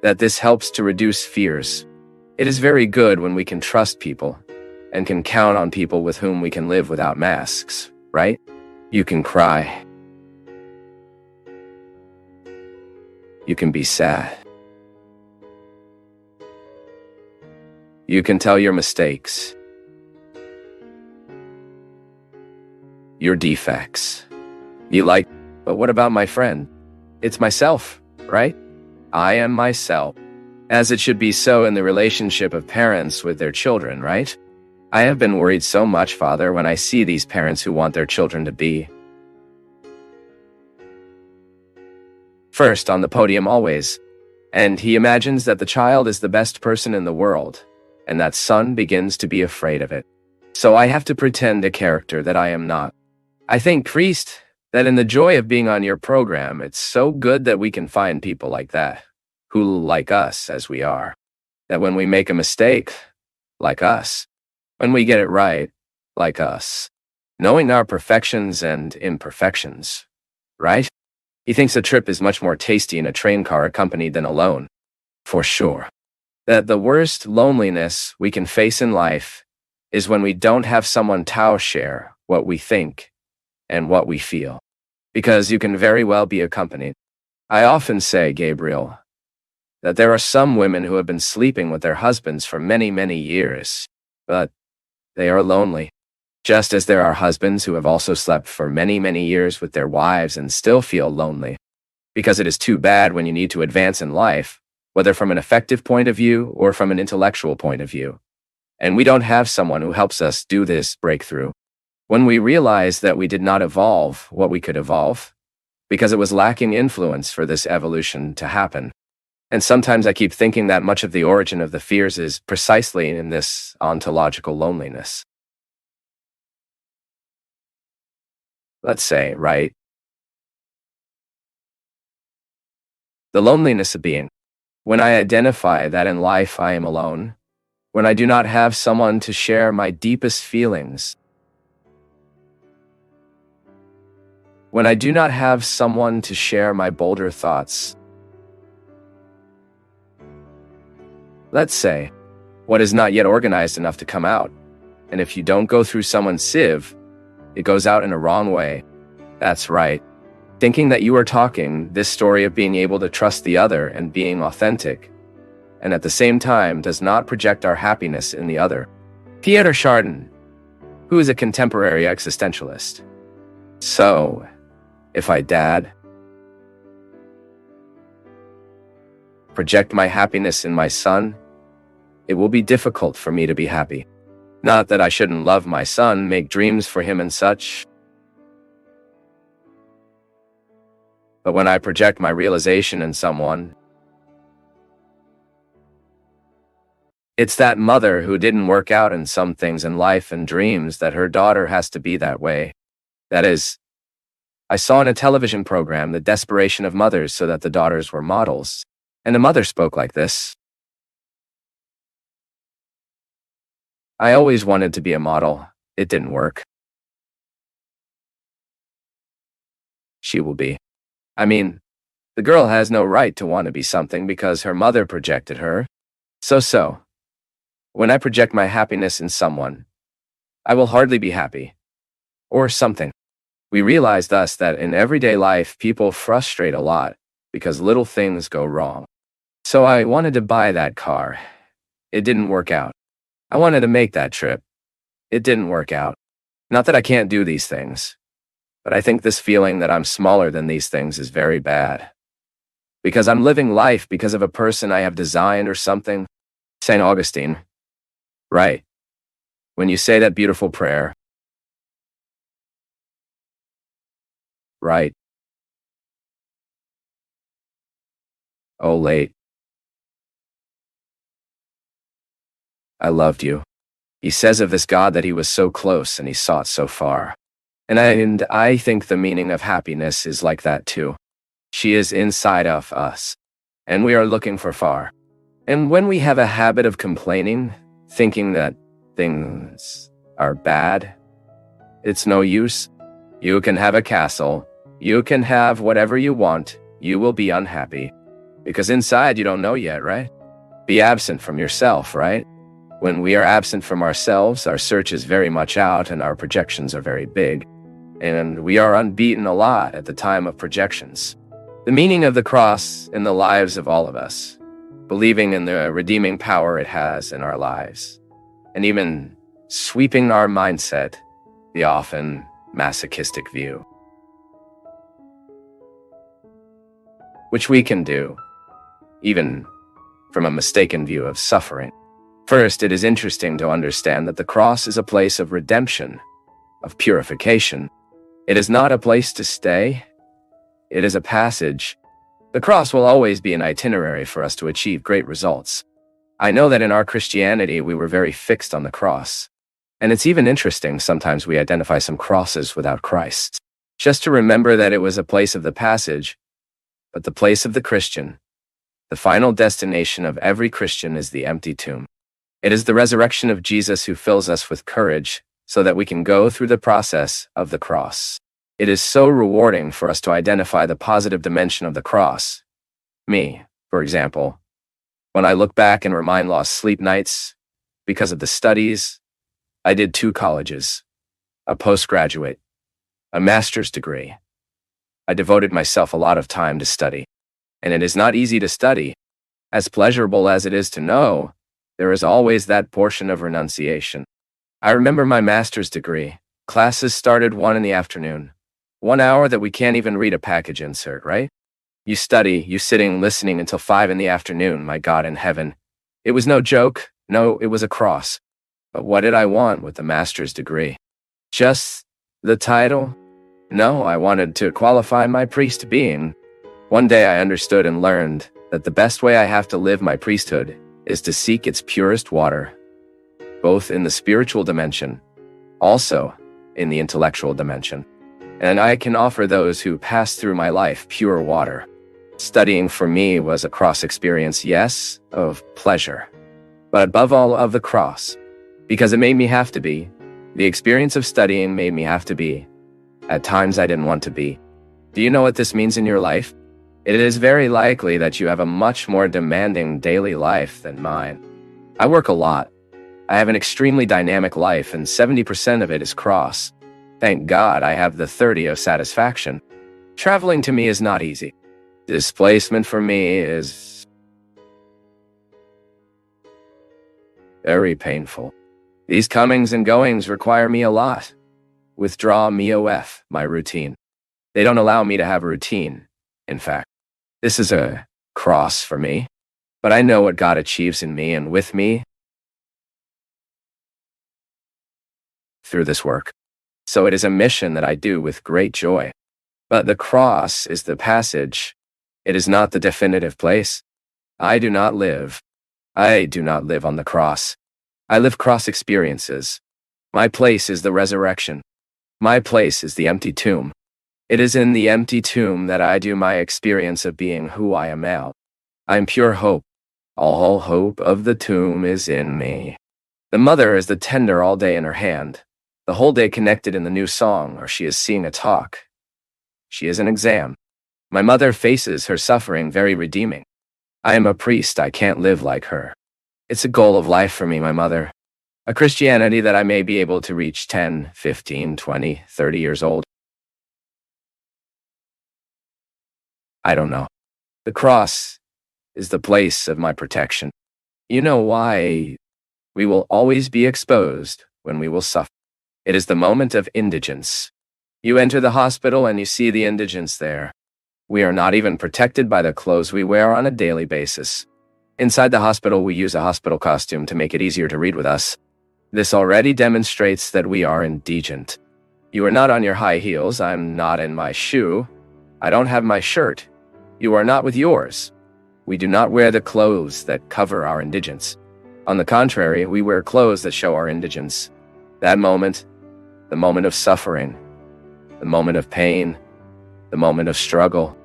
that this helps to reduce fears. It is very good when we can trust people and can count on people with whom we can live without masks, right? You can cry. You can be sad. You can tell your mistakes, your defects. But what about my friend? It's myself, right? I am myself. As it should be so in the relationship of parents with their children, right? I have been worried so much, Father, when I see these parents who want their children to be first on the podium always, and he imagines that the child is the best person in the world, and that son begins to be afraid of it. So I have to pretend a character that I am not. I think, priest, that in the joy of being on your program, it's so good that we can find people like that, who like us as we are. That when we make a mistake, like us. When we get it right, like us. Knowing our perfections and imperfections, right? He thinks a trip is much more tasty in a train car accompanied than alone. For sure. That the worst loneliness we can face in life is when we don't have someone to share what we think and what we feel. Because you can very well be accompanied. I often say, Gabriel, that there are some women who have been sleeping with their husbands for many, many years, but they are lonely. Just as there are husbands who have also slept for many, many years with their wives and still feel lonely. Because it is too bad when you need to advance in life, whether from an effective point of view or from an intellectual point of view. And we don't have someone who helps us do this breakthrough. When we realize that we did not evolve what we could evolve, because it was lacking influence for this evolution to happen. And sometimes I keep thinking that much of the origin of the fears is precisely in this ontological loneliness. Let's say, right? The loneliness of being. When I identify that in life I am alone, when I do not have someone to share my deepest feelings, when I do not have someone to share my bolder thoughts. Let's say, what is not yet organized enough to come out, and if you don't go through someone's sieve, it goes out in a wrong way. That's right. Thinking that you are talking this story of being able to trust the other and being authentic, and at the same time does not project our happiness in the other. Pierre Chardin, who is a contemporary existentialist. So, if I project my happiness in my son, it will be difficult for me to be happy. Not that I shouldn't love my son, make dreams for him and such. But when I project my realization in someone, it's that mother who didn't work out in some things in life and dreams that her daughter has to be that way. That is, I saw in a television program the desperation of mothers so that the daughters were models, and the mother spoke like this. I always wanted to be a model. It didn't work. She will be. I mean, the girl has no right to want to be something because her mother projected her. So, when I project my happiness in someone, I will hardly be happy. Or something. We realize thus that in everyday life people frustrate a lot because little things go wrong. So I wanted to buy that car. It didn't work out. I wanted to make that trip. It didn't work out. Not that I can't do these things, but I think this feeling that I'm smaller than these things is very bad. Because I'm living life because of a person I have designed or something. St. Augustine. Right. When you say that beautiful prayer. Right. Oh, late. I loved you. He says of this God that he was so close and he sought so far. And I think the meaning of happiness is like that too. She is inside of us, and we are looking for far. And when we have a habit of complaining, thinking that things are bad, it's no use. You can have a castle, you can have whatever you want, you will be unhappy. Because inside you don't know yet, right? Be absent from yourself, right? When we are absent from ourselves, our search is very much out and our projections are very big. And we are unbeaten a lot at the time of projections. The meaning of the cross in the lives of all of us, believing in the redeeming power it has in our lives, and even sweeping our mindset, the often masochistic view, which we can do, even from a mistaken view of suffering. First, it is interesting to understand that the cross is a place of redemption, of purification. It is not a place to stay. It is a passage. The cross will always be an itinerary for us to achieve great results. I know that in our Christianity, we were very fixed on the cross. And it's even interesting, sometimes we identify some crosses without Christ. Just to remember that it was a place of the passage, but the place of the Christian. The final destination of every Christian is the empty tomb. It is the resurrection of Jesus who fills us with courage so that we can go through the process of the cross. It is so rewarding for us to identify the positive dimension of the cross. Me, for example, when I look back and remind lost sleep nights because of the studies, I did 2 colleges, a postgraduate, a master's degree. I devoted myself a lot of time to study, and it is not easy to study. As pleasurable as it is to know, there is always that portion of renunciation. I remember my master's degree. Classes started 1 in the afternoon. 1 hour that we can't even read a package insert, right? You study, you sitting, listening until 5 in the afternoon, my God in heaven. It was no joke. No, it was a cross. But what did I want with the master's degree? Just the title? No, I wanted to qualify my priest being. One day I understood and learned that the best way I have to live my priesthood is to seek its purest water, both in the spiritual dimension, also in the intellectual dimension. And I can offer those who pass through my life pure water. Studying for me was a cross experience, yes, of pleasure, but above all of the cross, because it made me have to be. The experience of studying made me have to be. At times I didn't want to be. Do you know what this means in your life? It is very likely that you have a much more demanding daily life than mine. I work a lot. I have an extremely dynamic life, and 70% of it is cross. Thank God I have the 30 of satisfaction. Traveling to me is not easy. Displacement for me is very painful. These comings and goings require me a lot. Withdraw me off my routine. They don't allow me to have a routine, in fact. This is a cross for me, but I know what God achieves in me and with me through this work. So it is a mission that I do with great joy. But the cross is the passage. It is not the definitive place. I do not live on the cross. I live cross experiences. My place is the resurrection. My place is the empty tomb. It is in the empty tomb that I do my experience of being who I am now. I am pure hope. All hope of the tomb is in me. The mother is the tender all day in her hand, the whole day connected in the new song, or she is seeing a talk. She is an exam. My mother faces her suffering very redeeming. I am a priest, I can't live like her. It's a goal of life for me, my mother. A Christianity that I may be able to reach 10, 15, 20, 30 years old. I don't know. The cross is the place of my protection. You know why? We will always be exposed when we will suffer. It is the moment of indigence. You enter the hospital and you see the indigents there. We are not even protected by the clothes we wear on a daily basis. Inside the hospital, we use a hospital costume to make it easier to read with us. This already demonstrates that we are indigent. You are not on your high heels. I'm not in my shoe. I don't have my shirt. You are not with yours. We do not wear the clothes that cover our indigence. On the contrary, we wear clothes that show our indigence. That moment, the moment of suffering, the moment of pain, the moment of struggle.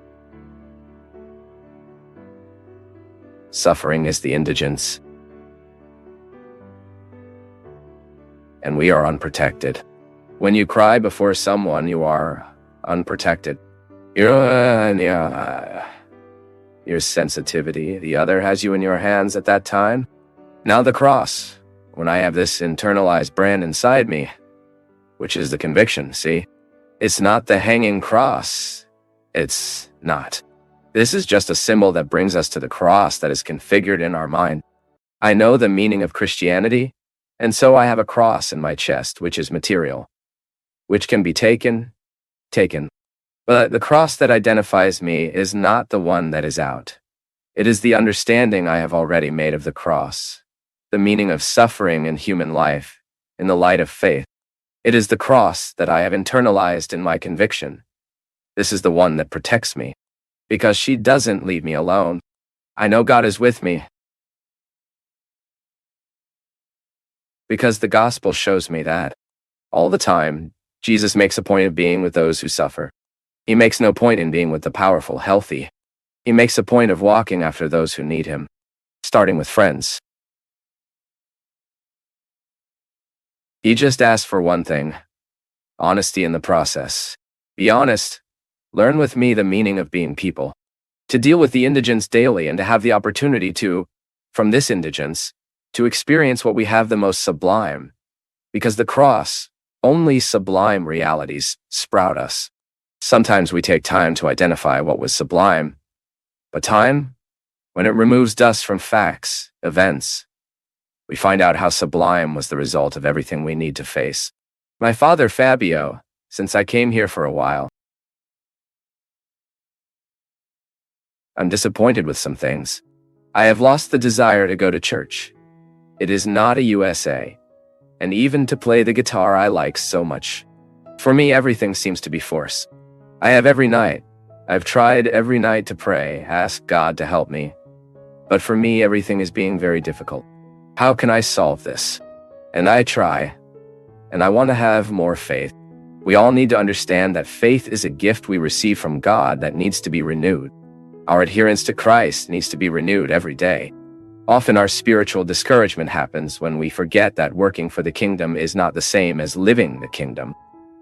Suffering is the indigence. And we are unprotected. When you cry before someone, you are unprotected. You your sensitivity. The other has you in your hands at that time. Now the cross, when I have this internalized brand inside me, which is the conviction, see? It's not the hanging cross. It's not. This is just a symbol that brings us to the cross that is configured in our mind. I know the meaning of Christianity, and so I have a cross in my chest, which is material, which can be taken. But the cross that identifies me is not the one that is out. It is the understanding I have already made of the cross, the meaning of suffering in human life, in the light of faith. It is the cross that I have internalized in my conviction. This is the one that protects me, because she doesn't leave me alone. I know God is with me, because the gospel shows me that. All the time, Jesus makes a point of being with those who suffer. He makes no point in being with the powerful, healthy. He makes a point of walking after those who need him, starting with friends. He just asked for one thing: honesty in the process. Be honest. Learn with me the meaning of being people. To deal with the indigence daily and to have the opportunity to, from this indigence, to experience what we have the most sublime. Because the cross, only sublime realities sprout us. Sometimes we take time to identify what was sublime. But time, when it removes dust from facts, events, we find out how sublime was the result of everything we need to face. My father, Fábio, since I came here for a while, I'm disappointed with some things. I have lost the desire to go to church. It is not a USA. And even to play the guitar I like so much. For me, everything seems to be forced. I've tried every night to pray, ask God to help me. But for me, everything is being very difficult. How can I solve this? And I try. And I want to have more faith. We all need to understand that faith is a gift we receive from God that needs to be renewed. Our adherence to Christ needs to be renewed every day. Often our spiritual discouragement happens when we forget that working for the kingdom is not the same as living the kingdom.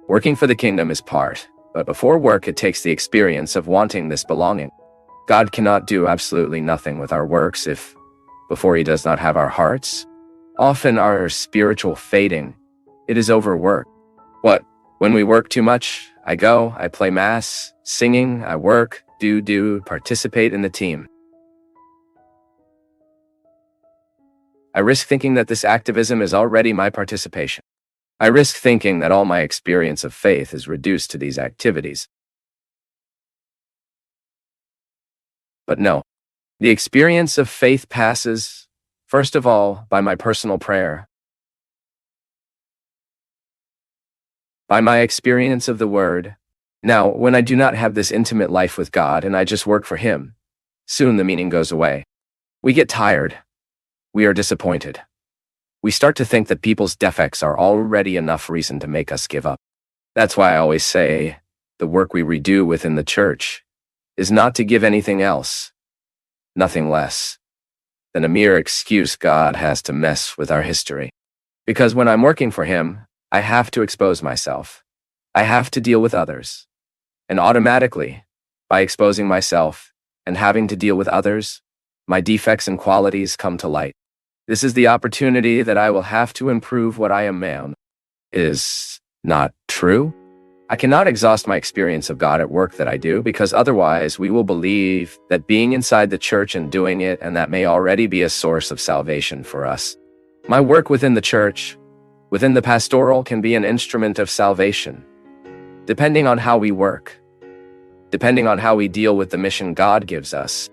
Working for the kingdom is part, but before work it takes the experience of wanting this belonging. God cannot do absolutely nothing with our works before he does not have our hearts. Often our spiritual fading, it is overwork. What? When we work too much, I play mass, singing, I work, participate in the team. I risk thinking that this activism is already my participation. I risk thinking that all my experience of faith is reduced to these activities. But no, the experience of faith passes, first of all, by my personal prayer, by my experience of the Word. Now, when I do not have this intimate life with God and I just work for him, soon the meaning goes away. We get tired. We are disappointed. We start to think that people's defects are already enough reason to make us give up. That's why I always say the work we redo within the church is not to give anything else, nothing less than a mere excuse God has to mess with our history. Because when I'm working for him, I have to expose myself. I have to deal with others. And automatically, by exposing myself and having to deal with others, my defects and qualities come to light. This is the opportunity that I will have to improve what I am man. Is not true. I cannot exhaust my experience of God at work that I do, because otherwise we will believe that being inside the church and doing it, and that may already be a source of salvation for us. My work within the church, within the pastoral, can be an instrument of salvation. Depending on how we work, depending on how we deal with the mission God gives us,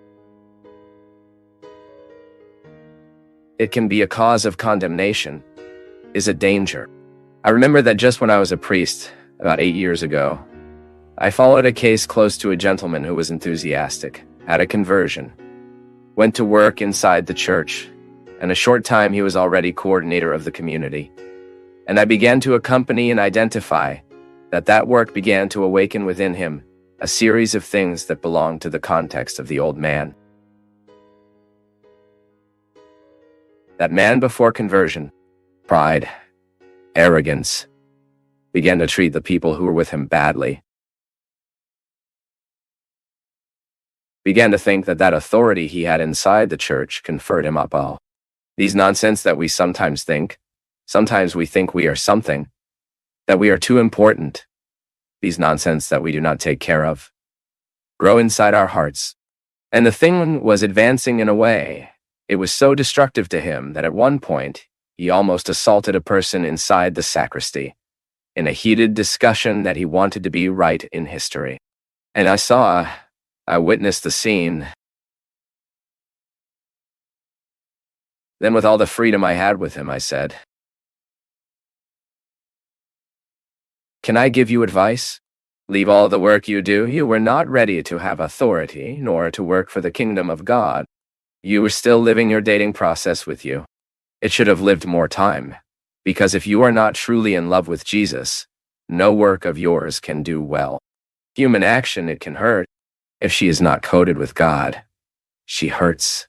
it can be a cause of condemnation, is a danger. I remember that just when I was a priest, about 8 years ago, I followed a case close to a gentleman who was enthusiastic, had a conversion, went to work inside the church, and a short time he was already coordinator of the community. And I began to accompany and identify that work began to awaken within him a series of things that belonged to the context of the old man. That man before conversion, pride, arrogance, began to treat the people who were with him badly. began to think that that authority he had inside the church conferred him up all. These nonsense that we sometimes think we are something, that we are too important. These nonsense that we do not take care of, grow inside our hearts. And the thing was advancing in a way. It was so destructive to him that at one point, he almost assaulted a person inside the sacristy, in a heated discussion that he wanted to be right in history. And I witnessed the scene. Then with all the freedom I had with him, I said, "Can I give you advice? Leave all the work you do. You were not ready to have authority, nor to work for the kingdom of God. You were still living your dating process with you. It should have lived more time, because if you are not truly in love with Jesus, no work of yours can do well. Human action, it can hurt. If she is not coated with God, she hurts.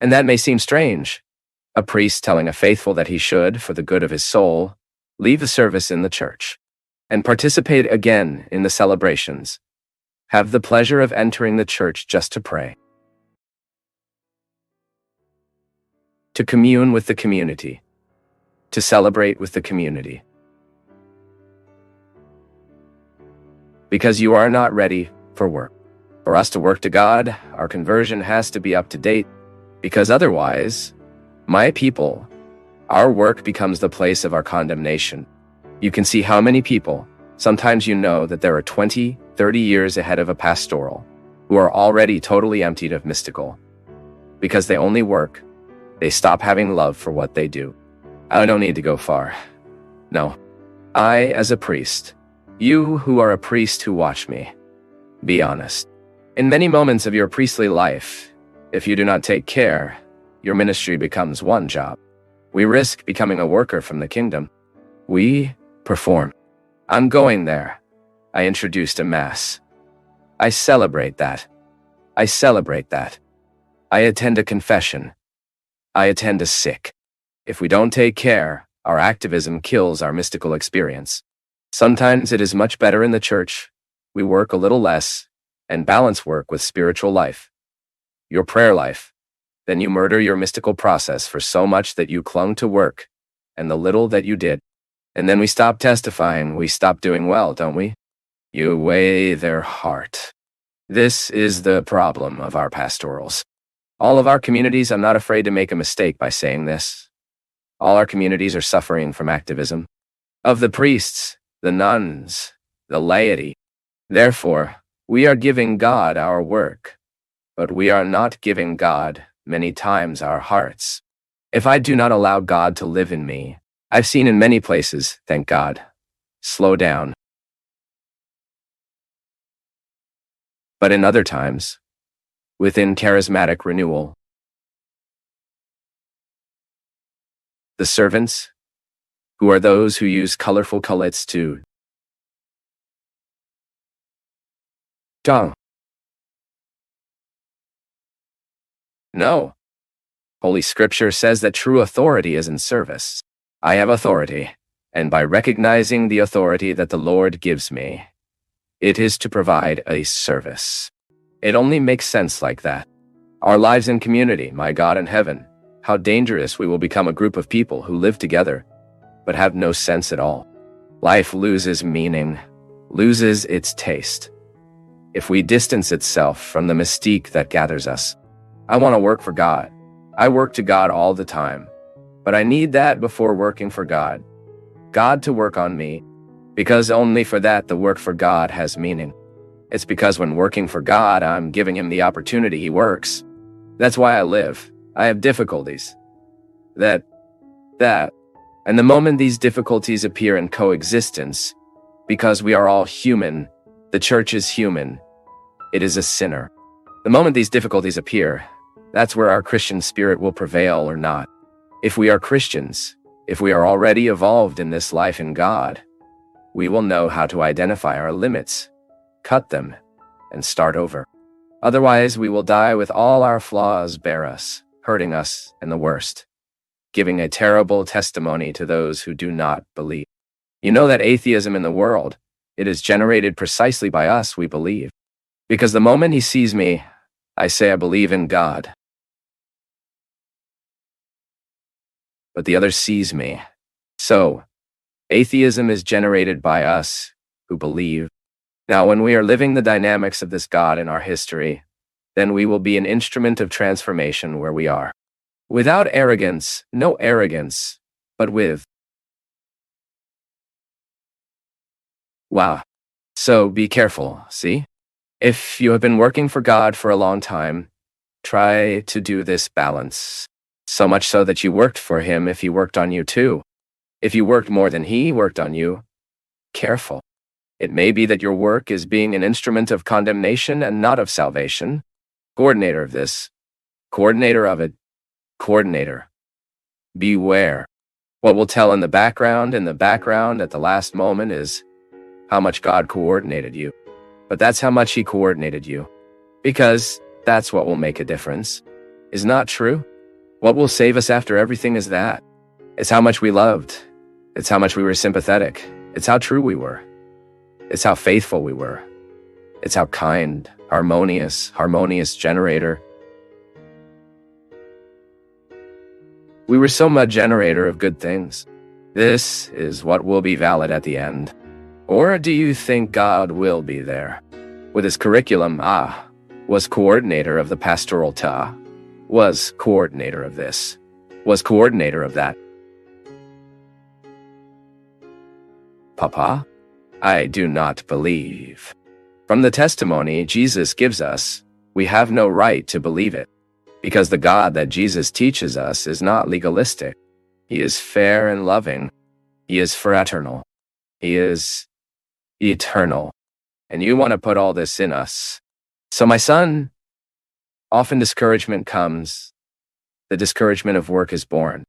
And that may seem strange. A priest telling a faithful that he should, for the good of his soul, leave the service in the church and participate again in the celebrations. Have the pleasure of entering the church just to pray. To commune with the community. To celebrate with the community. Because you are not ready for work. For us to work to God, our conversion has to be up to date, because otherwise, my people, our work becomes the place of our condemnation. You can see how many people, sometimes you know that there are 20, 30 years ahead of a pastoral, who are already totally emptied of mystical. Because they only work, they stop having love for what they do. I don't need to go far. No. I, as a priest, you who are a priest who watch me, be honest. In many moments of your priestly life, if you do not take care, your ministry becomes one job. We risk becoming a worker from the kingdom. We perform. I'm going there. I introduced a mass. I celebrate that. I attend a confession. I attend a sick. If we don't take care, our activism kills our mystical experience. Sometimes it is much better in the church. We work a little less and balance work with spiritual life. Your prayer life. Then you murder your mystical process for so much that you clung to work and the little that you did. And then we stop testifying, we stop doing well, don't we? You weigh their heart. This is the problem of our pastorals. All of our communities, I'm not afraid to make a mistake by saying this. All our communities are suffering from activism. Of the priests, the nuns, the laity. Therefore, we are giving God our work, but we are not giving God many times our hearts. If I do not allow God to live in me, I've seen in many places, thank God, slow down. But in other times, within charismatic renewal, the servants, who are those who use colorful collets to No. Holy Scripture says that true authority is in service. I have authority, and by recognizing the authority that the Lord gives me, it is to provide a service. It only makes sense like that. Our lives in community, my God in heaven, how dangerous we will become a group of people who live together, but have no sense at all. Life loses meaning, loses its taste, if we distance itself from the mystique that gathers us. I want to work for God. I work to God all the time, but I need that before working for God. God to work on me, because only for that the work for God has meaning. It's because when working for God, I'm giving him the opportunity he works. That's why I live. I have difficulties. That. And the moment these difficulties appear in coexistence, because we are all human, the church is human, it is a sinner. The moment these difficulties appear, that's where our Christian spirit will prevail or not. If we are Christians, if we are already evolved in this life in God, we will know how to identify our limits, cut them, and start over. Otherwise, we will die with all our flaws bear us, hurting us, and the worst, giving a terrible testimony to those who do not believe. You know that atheism in the world, it is generated precisely by us, we believe. Because the moment he sees me, I say I believe in God. But the other sees me. So, atheism is generated by us who believe. Now, when we are living the dynamics of this God in our history, then we will be an instrument of transformation where we are. Without arrogance, no arrogance, but with. Wow. So be careful, see? If you have been working for God for a long time, try to do this balance. So much so that you worked for him if he worked on you too. If you worked more than he worked on you, careful. It may be that your work is being an instrument of condemnation and not of salvation. Coordinator of this. Coordinator of it. Coordinator. Beware. What we'll tell in the background at the last moment is how much God coordinated you. But that's how much he coordinated you. Because that's what will make a difference. Is not true? What will save us after everything is that. It's how much we loved. It's how much we were sympathetic. It's how true we were. It's how faithful we were. It's how kind, harmonious generator. We were so much generator of good things. This is what will be valid at the end. Or do you think God will be there? With his curriculum, was coordinator of the pastoral was coordinator of this, was coordinator of that. Papa, I do not believe. From the testimony Jesus gives us, we have no right to believe it, because the God that Jesus teaches us is not legalistic. He is fair and loving. He is fraternal. He is eternal. And you want to put all this in us. So my son, often discouragement comes. The discouragement of work is born.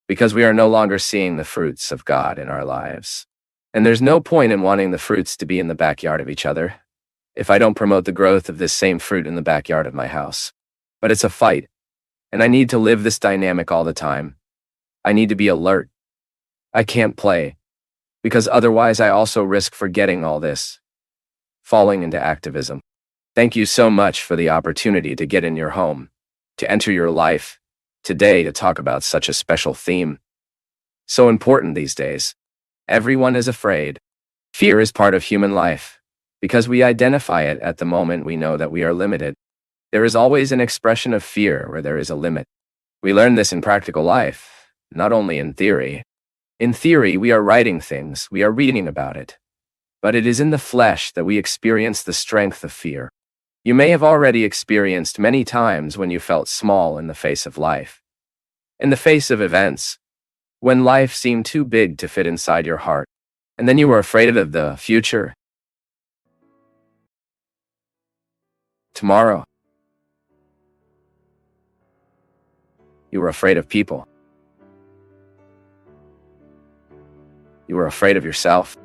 Because we are no longer seeing the fruits of God in our lives. And there's no point in wanting the fruits to be in the backyard of each other if I don't promote the growth of this same fruit in the backyard of my house. But it's a fight, and I need to live this dynamic all the time. I need to be alert. I can't play, because otherwise I also risk forgetting all this, falling into activism. Thank you so much for the opportunity to get in your home, to enter your life, today to talk about such a special theme. So important these days. Everyone is afraid. Fear is part of human life. Because we identify it at the moment we know that we are limited. There is always an expression of fear where there is a limit. We learn this in practical life, not only in theory. In theory, we are writing things, we are reading about it. But it is in the flesh that we experience the strength of fear. You may have already experienced many times when you felt small in the face of life. In the face of events. When life seemed too big to fit inside your heart. And then you were afraid of the future. Tomorrow. You were afraid of people. You were afraid of yourself.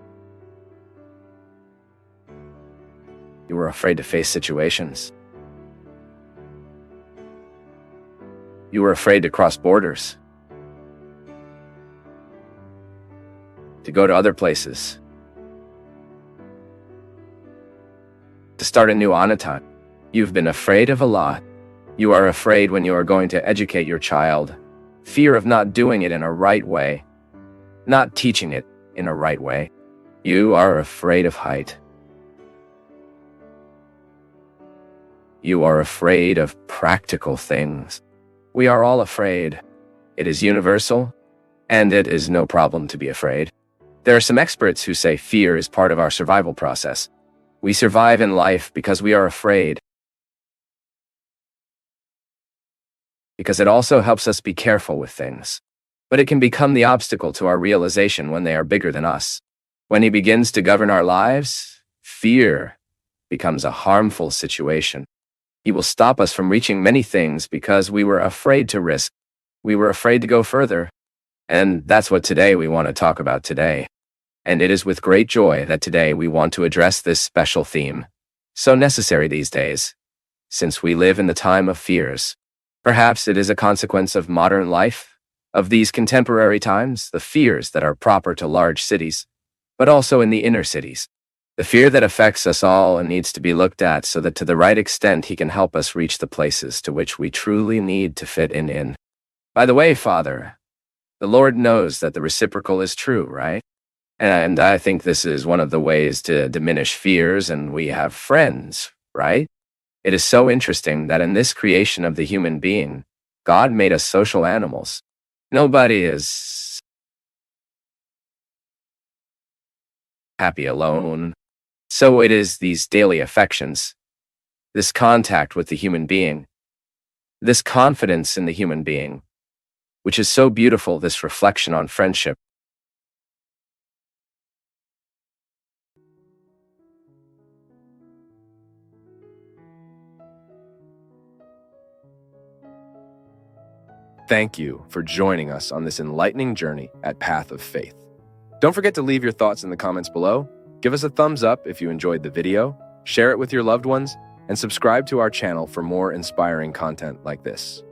You were afraid to face situations. You were afraid to cross borders. To go to other places. To start a new Anaton. You've been afraid of a lot. You are afraid when you are going to educate your child. Fear of not doing it in a right way. Not teaching it in a right way. You are afraid of height. You are afraid of practical things. We are all afraid. It is universal, and it is no problem to be afraid. There are some experts who say fear is part of our survival process. We survive in life because we are afraid. Because it also helps us be careful with things. But it can become the obstacle to our realization when they are bigger than us. When he begins to govern our lives, fear becomes a harmful situation. He will stop us from reaching many things because we were afraid to risk. We were afraid to go further. And that's what today we want to talk about today. And it is with great joy that today we want to address this special theme, so necessary these days, since we live in the time of fears. Perhaps it is a consequence of modern life, of these contemporary times, the fears that are proper to large cities, but also in the inner cities. The fear that affects us all and needs to be looked at so that to the right extent he can help us reach the places to which we truly need to fit in. By the way, Father, the Lord knows that the reciprocal is true, right? And I think this is one of the ways to diminish fears, and we have friends, right? It is so interesting that in this creation of the human being, God made us social animals. Nobody is happy alone. So it is these daily affections, this contact with the human being, this confidence in the human being, which is so beautiful, this reflection on friendship. Thank you for joining us on this enlightening journey at Path of Faith. Don't forget to leave your thoughts in the comments below. Give us a thumbs up if you enjoyed the video, share it with your loved ones, and subscribe to our channel for more inspiring content like this.